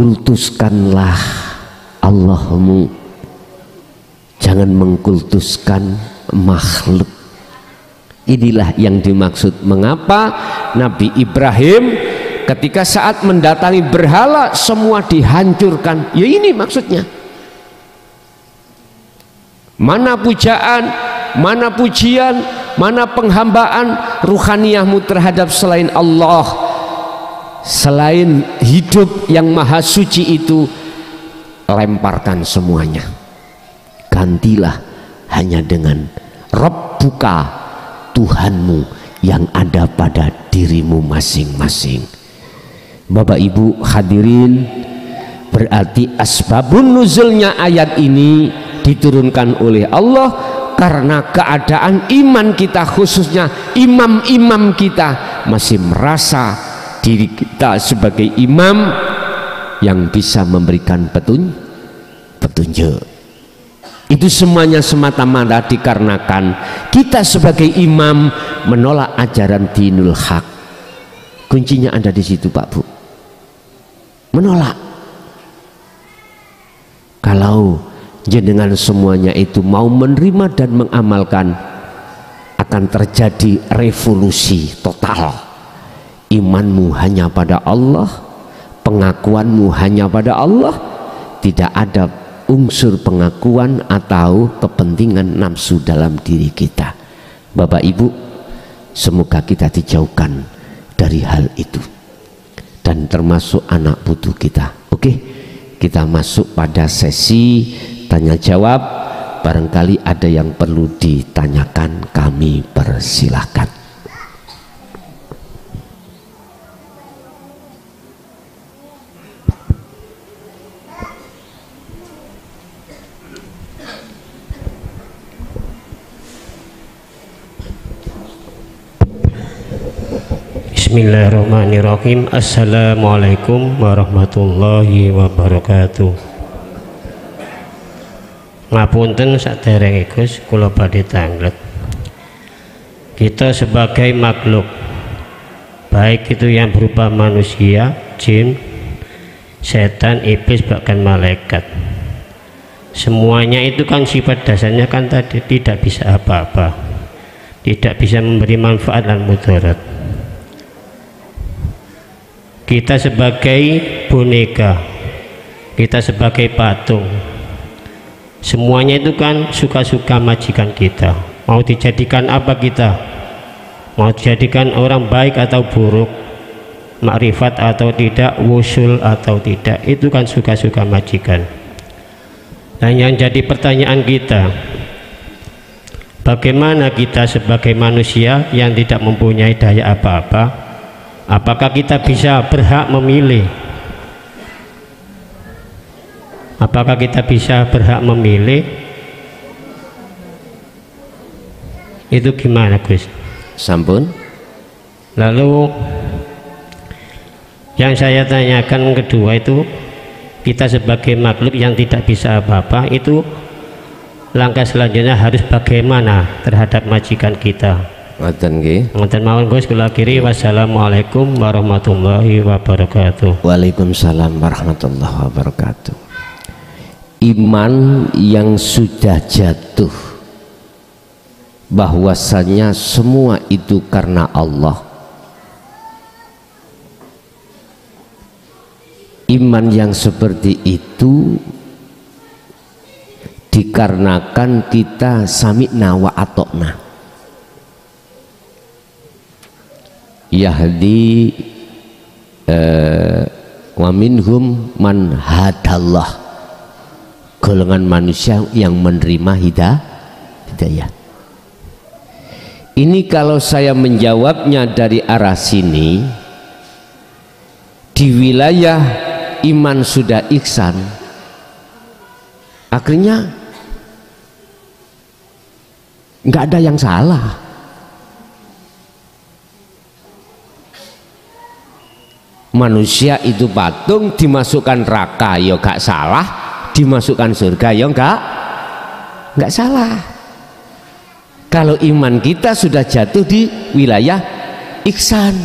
kultuskanlah Allahmu, jangan mengkultuskan makhluk. Inilah yang dimaksud mengapa Nabi Ibrahim ketika saat mendatangi berhala semua dihancurkan. Ya ini maksudnya. Mana pujaan, mana pujian, mana penghambaan ruhaniyahmu terhadap selain Allah, selain hidup yang maha suci itu, lemparkan semuanya, gantilah hanya dengan Rabbuka, Tuhanmu yang ada pada dirimu masing-masing. Bapak Ibu hadirin, berarti asbabun nuzulnya ayat ini diturunkan oleh Allah karena keadaan iman kita, khususnya imam-imam kita masih merasa diri kita sebagai imam yang bisa memberikan petunjuk. Itu semuanya semata-mata dikarenakan kita sebagai imam menolak ajaran dinul haq. Kuncinya ada di situ Pak Bu, menolak. Kalau jenengan semuanya itu mau menerima dan mengamalkan, akan terjadi revolusi total. Imanmu hanya pada Allah, pengakuanmu hanya pada Allah, tidak ada unsur pengakuan atau kepentingan nafsu dalam diri kita. Bapak Ibu, semoga kita dijauhkan dari hal itu dan termasuk anak putu kita. Oke, kita masuk pada sesi tanya jawab. Barangkali ada yang perlu ditanyakan, kami persilahkan. Bismillahirrahmanirrahim. Assalamualaikum warahmatullahi wabarakatuh. Ngapunten saderenge Gus, kula badhe tanglet. Kita sebagai makhluk, baik itu yang berupa manusia, jin, setan, iblis, bahkan malaikat, semuanya itu kan sifat dasarnya kan tadi tidak bisa apa-apa, tidak bisa memberi manfaat dan mudarat. Kita sebagai boneka, kita sebagai patung, semuanya itu kan suka-suka majikan kita. Mau dijadikan apa kita? Mau dijadikan orang baik atau buruk, makrifat atau tidak, wusul atau tidak, itu kan suka-suka majikan. Dan yang jadi pertanyaan kita, bagaimana kita sebagai manusia yang tidak mempunyai daya apa-apa, apakah kita bisa berhak memilih? Apakah kita bisa berhak memilih? Itu gimana Gus? Sampun. Lalu yang saya tanyakan kedua itu, kita sebagai makhluk yang tidak bisa apa-apa, itu langkah selanjutnya harus bagaimana terhadap majikan kita? Ngoten nggih. Ngoten mawon Gus, kula akhiri. Wassalamualaikum warahmatullahi wabarakatuh. Waalaikumsalam warahmatullahi wabarakatuh. Iman yang sudah jatuh bahwasanya semua itu karena Allah, iman yang seperti itu dikarenakan kita sami'na wa atokna, yahdi wa minhum man hadallah, golongan manusia yang menerima hidayah. Ini kalau saya menjawabnya dari arah sini, di wilayah iman sudah ihsan, akhirnya nggak ada yang salah. Manusia itu patung, dimasukkan neraka ya gak salah, dimasukkan surga ya nggak salah. Kalau iman kita sudah jatuh di wilayah ihsan.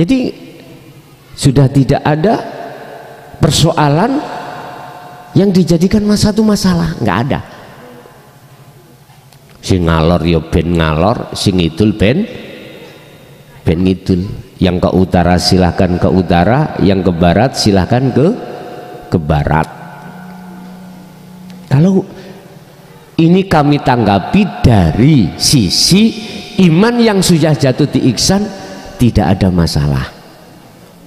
Jadi sudah tidak ada persoalan yang dijadikan satu masalah, nggak ada. Sing ngalor ya ben ngalor, sing ngidul ben ngidul. Yang ke utara silahkan ke utara, yang ke barat silahkan ke barat. Kalau ini kami tanggapi dari sisi iman yang sudah jatuh di ihsan, tidak ada masalah.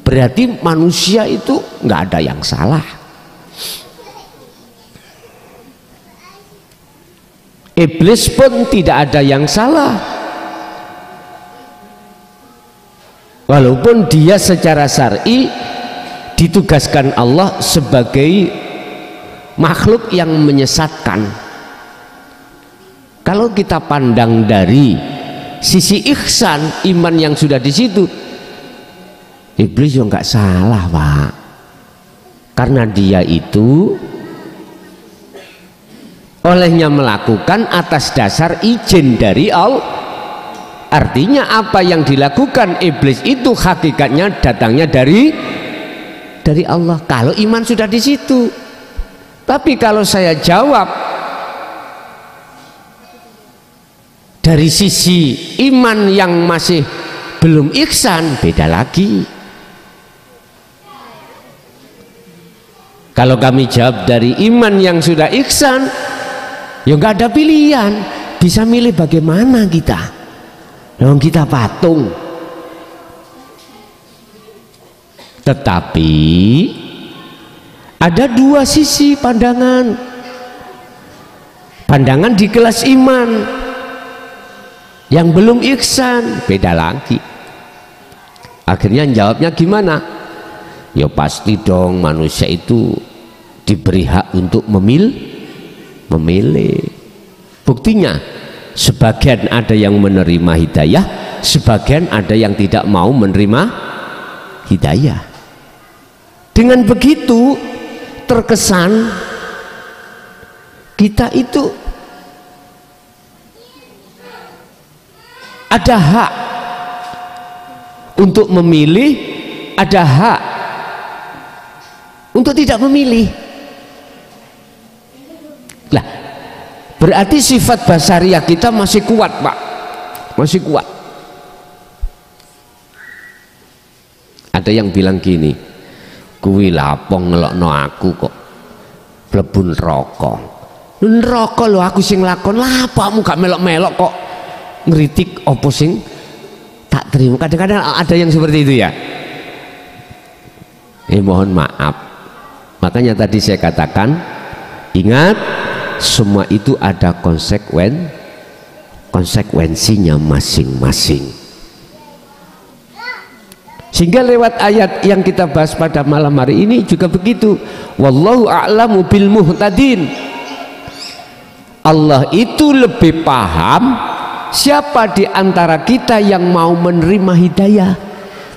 Berarti manusia itu nggak ada yang salah. Iblis pun tidak ada yang salah, walaupun dia secara syar'i ditugaskan Allah sebagai makhluk yang menyesatkan. Kalau kita pandang dari sisi ihsan, iman yang sudah di situ, iblis juga nggak salah, Pak, karena dia itu olehnya melakukan atas dasar izin dari Allah. Artinya apa yang dilakukan iblis itu hakikatnya datangnya dari Allah, kalau iman sudah di situ. Tapi kalau saya jawab dari sisi iman yang masih belum ihsan, beda lagi. Kalau kami jawab dari iman yang sudah ihsan, ya nggak ada pilihan, bisa milih bagaimana kita. Yang kita patung. Tetapi ada dua sisi pandangan. Pandangan di kelas iman yang belum ihsan, beda lagi. Akhirnya jawabnya gimana? Ya pasti dong, manusia itu diberi hak untuk memilih. Buktinya sebagian ada yang menerima hidayah, sebagian ada yang tidak mau menerima hidayah. Dengan begitu terkesan kita itu ada hak untuk memilih, ada hak untuk tidak memilih. Lah, berarti sifat basariah kita masih kuat, Pak, masih kuat. Ada yang bilang gini, kuwi lapo ngelokno aku kok mlebu neraka. Neraka lho aku sing lakon, lah apakmu gak melok-melok kok ngeritik opo sing tak terima. Kadang-kadang ada yang seperti itu ya. Mohon maaf, makanya tadi saya katakan, ingat, semua itu ada konsekuensinya masing-masing. Sehingga lewat ayat yang kita bahas pada malam hari ini juga begitu. Wallahu a'lamu bil muhtadin. Allah itu lebih paham siapa di antara kita yang mau menerima hidayah.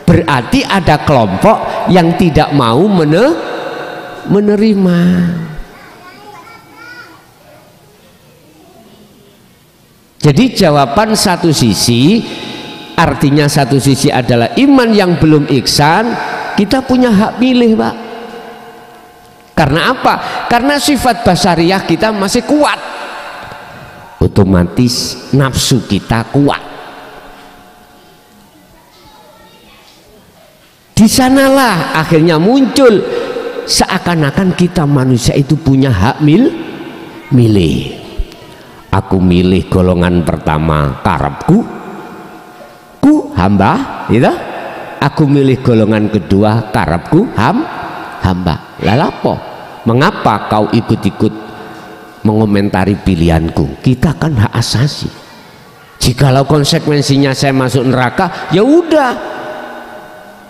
Berarti ada kelompok yang tidak mau menerima. Jadi jawaban satu sisi, artinya satu sisi adalah iman yang belum ihsan, kita punya hak pilih, Pak. Karena apa? Karena sifat basariah kita masih kuat, otomatis nafsu kita kuat. Di sanalah akhirnya muncul seakan-akan kita manusia itu punya hak milih. Aku milih golongan pertama karepku, hamba, gitu. Aku milih golongan kedua karepku, hamba. Lah apa? Mengapa kau ikut-ikut mengomentari pilihanku? Kita kan hak asasi. Jikalau konsekuensinya saya masuk neraka, ya udah,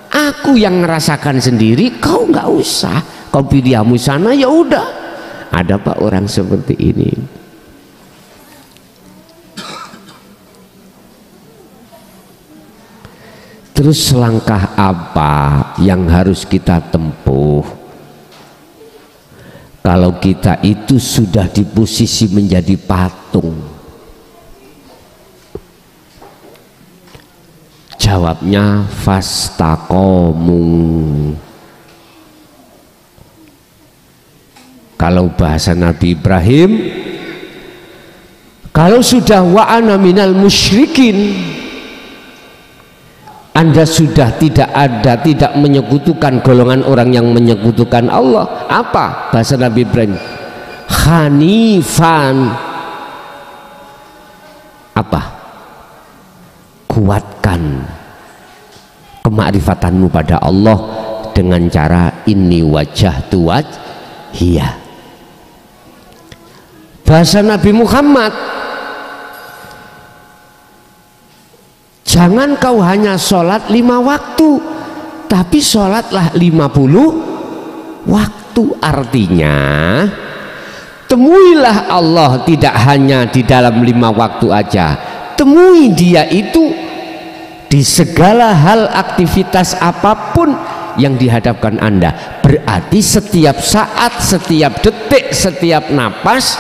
aku yang ngerasakan sendiri, kau nggak usah. Kau pilihmu sana, ya udah. Ada Pak orang seperti ini. Terus langkah apa yang harus kita tempuh kalau kita itu sudah di posisi menjadi patung? Jawabnya fastaqomu. Kalau bahasa Nabi Ibrahim, kalau sudah wa ana minal musyrikin, Anda sudah tidak menyekutukan golongan orang yang menyekutukan Allah. Apa bahasa Nabi Ibrahim? Hanifan. Apa? Kuatkan kemakrifatanmu pada Allah dengan cara inni wajjahtu wajhiya. Bahasa Nabi Muhammad, jangan kau hanya sholat 5 waktu, tapi sholatlah 50 waktu. Artinya temuilah Allah tidak hanya di dalam 5 waktu aja, temui dia itu di segala hal, aktivitas apapun yang dihadapkan Anda. Berarti setiap saat, setiap detik, setiap napas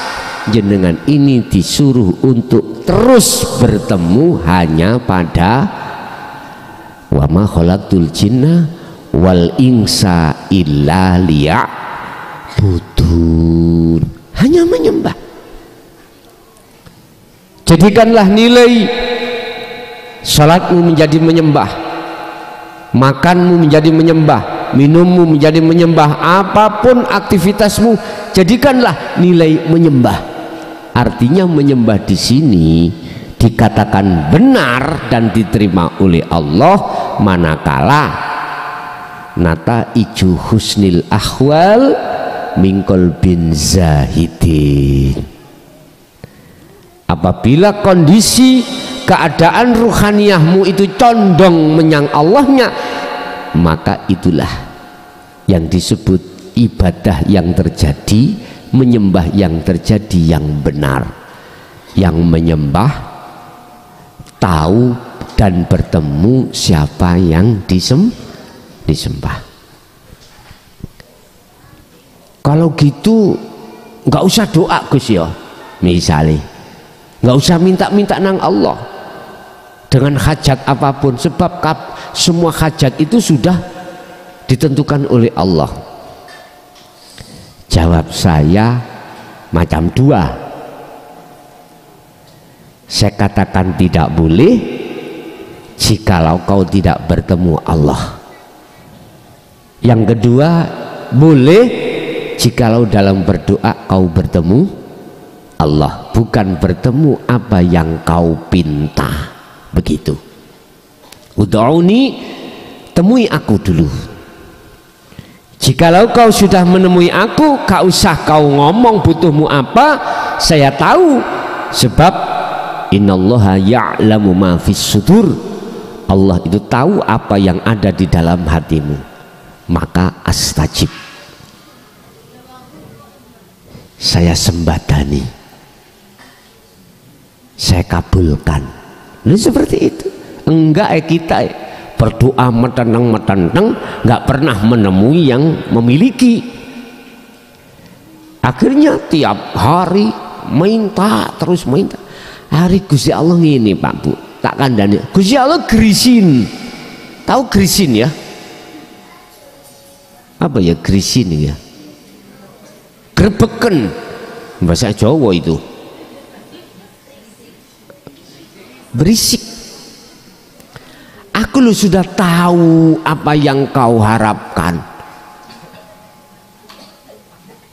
jenengan ini disuruh untuk terus bertemu hanya pada wa ma khalaqtul jinna wal insa illa liya'budun, hanya menyembah. Jadikanlah nilai salatmu menjadi menyembah, makanmu menjadi menyembah, minummu menjadi menyembah, apapun aktivitasmu jadikanlah nilai menyembah. Artinya menyembah di sini dikatakan benar dan diterima oleh Allah manakala nata iju husnil ahwal mingkol bin zahidin. Apabila kondisi keadaan ruhaniyahmu itu condong menyang Allahnya, maka itulah yang disebut ibadah yang terjadi, menyembah yang terjadi yang benar. Yang menyembah tahu dan bertemu siapa yang disembah. Kalau gitu nggak usah doa Gus ya, misalnya nggak usah minta-minta nang Allah dengan hajat apapun, sebab semua hajat itu sudah ditentukan oleh Allah. Jawab saya macam 2. Saya katakan tidak boleh jikalau kau tidak bertemu Allah. Yang kedua, boleh jikalau dalam berdoa kau bertemu Allah, bukan bertemu apa yang kau pinta. Begitu. Ud'uni, temui aku dulu. Jikalau kau sudah menemui aku, gak usah kau ngomong butuhmu apa, saya tahu. Sebab innallaha ya'lamu ma fis sudur, Allah itu tahu apa yang ada di dalam hatimu. Maka astajib, saya sembadani, saya kabulkan. Ini seperti itu. Enggak kita berdoa metenteng-metenteng nggak pernah menemui yang memiliki. Akhirnya tiap hari minta, terus minta. Hari Gusti Allah ini Pak Bu, tak kandani. Gusti Allah gerisin. Tahu gerisin ya? Apa ya gerisin ya? Grebeken bahasa Jawa itu. Berisik. Aku lu sudah tahu apa yang kau harapkan,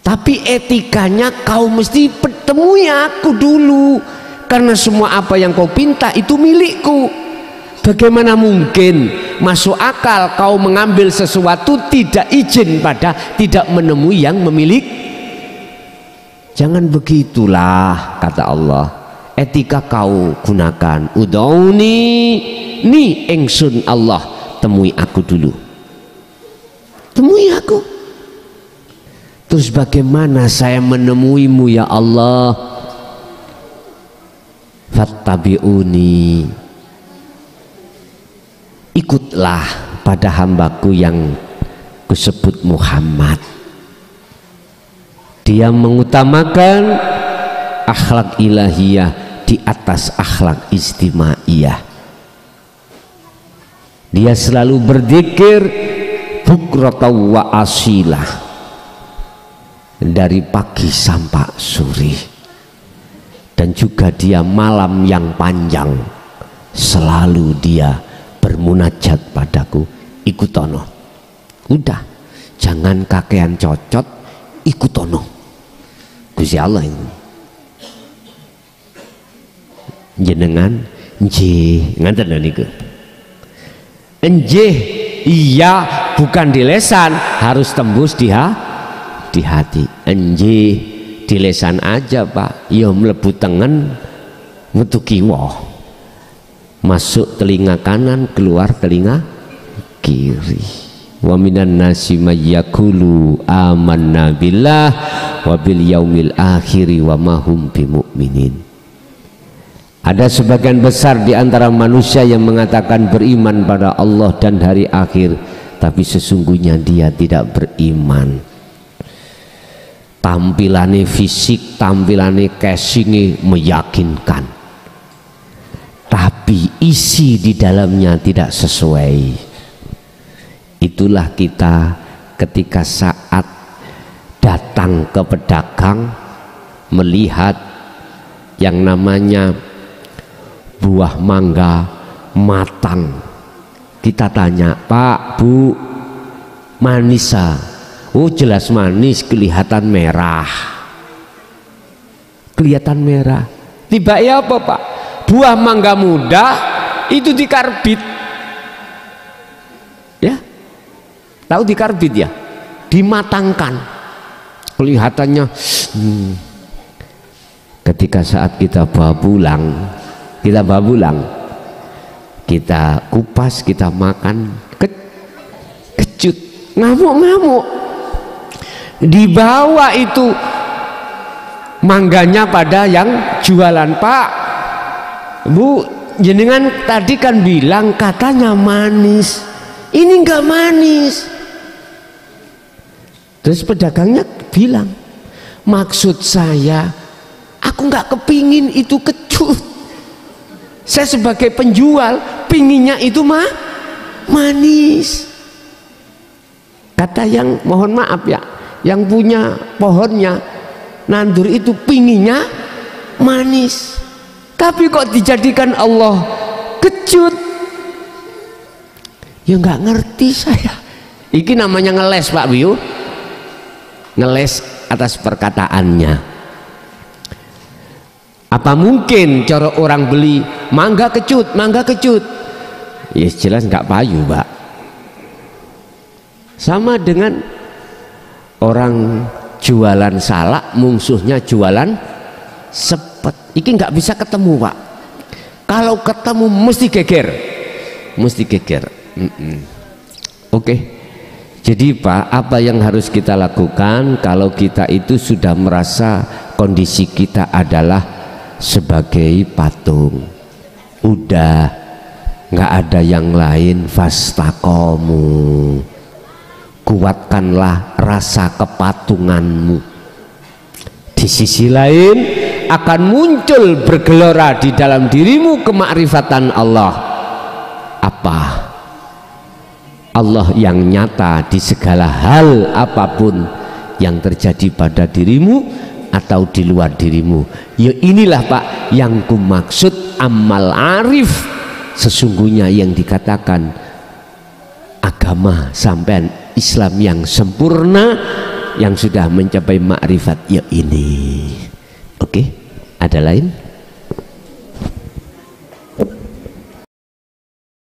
tapi etikanya kau mesti temui aku dulu, karena semua apa yang kau pinta itu milikku. Bagaimana mungkin masuk akal kau mengambil sesuatu tidak izin pada tidak menemui yang memiliki? Jangan begitulah, kata Allah. Etika kau gunakan. Ud'uni, ni engsun Allah, temui aku dulu. Temui aku. Terus bagaimana saya menemuimu ya Allah? Fattabi'uni, ikutlah pada hambaku yang kusebut Muhammad. Dia mengutamakan akhlak ilahiyah di atas akhlak istimaiyah. Dia selalu berzikir bukratan wa asilah, dari pagi sampai sore. Dan juga dia malam yang panjang selalu dia bermunajat padaku. Ikutono, udah jangan kakean cocot, ikutono Gusti Allah ini. Jenengan nggih ngaten lho niku. Nggih iya bukan di lesan, harus tembus di hati. Nggih di lesan aja Pak, ya mlebu tengen metu kiwa, masuk telinga kanan keluar telinga kiri. Wa minan nasi may yaqulu amanna billah wa bil yaumil akhir wa ma hum bimumin. Ada sebagian besar di antara manusia yang mengatakan beriman pada Allah dan hari akhir, tapi sesungguhnya dia tidak beriman. Tampilannya fisik, tampilannya casingnya meyakinkan, tapi isi di dalamnya tidak sesuai. Itulah kita ketika saat datang ke pedagang melihat yang namanya buah mangga matang, kita tanya, Pak, Bu, manisa? Oh jelas manis, kelihatan merah, kelihatan merah. Tiba ya apa Pak? Buah mangga muda itu dikarbit, ya, tahu dikarbit ya, dimatangkan, kelihatannya. Ketika saat kita bawa pulang, kita kupas, kita makan, kecut, ngamuk-ngamuk. Dibawa itu mangganya pada yang jualan, Pak, Bu, jenengan tadi kan bilang katanya manis, ini enggak manis. Terus pedagangnya bilang, maksud saya, aku enggak kepingin itu kecut. Saya sebagai penjual pinginnya itu manis. Kata yang, mohon maaf ya, yang punya pohonnya nandur itu pinginnya manis, tapi kok dijadikan Allah kecut. Ya nggak ngerti saya. Iki namanya ngeles Pak Biu, ngeles atas perkataannya. Apa mungkin cara orang beli mangga kecut, mangga kecut? Ya jelas nggak payu Pak. Sama dengan orang jualan salak, musuhnya jualan sepet. Iki nggak bisa ketemu Pak. Kalau ketemu mesti geger, mesti geger. Oke. Jadi Pak, apa yang harus kita lakukan kalau kita itu sudah merasa kondisi kita adalah sebagai patung, udah nggak ada yang lain, fastaqomu, kuatkanlah rasa kepatunganmu. Di sisi lain akan muncul bergelora di dalam dirimu kemakrifatan Allah. Apa? Allah yang nyata di segala hal apapun yang terjadi pada dirimu atau di luar dirimu. Ya inilah Pak yang kumaksud amal arif. Sesungguhnya yang dikatakan agama sampean Islam yang sempurna, yang sudah mencapai makrifat, ya ini. Oke, ada lain?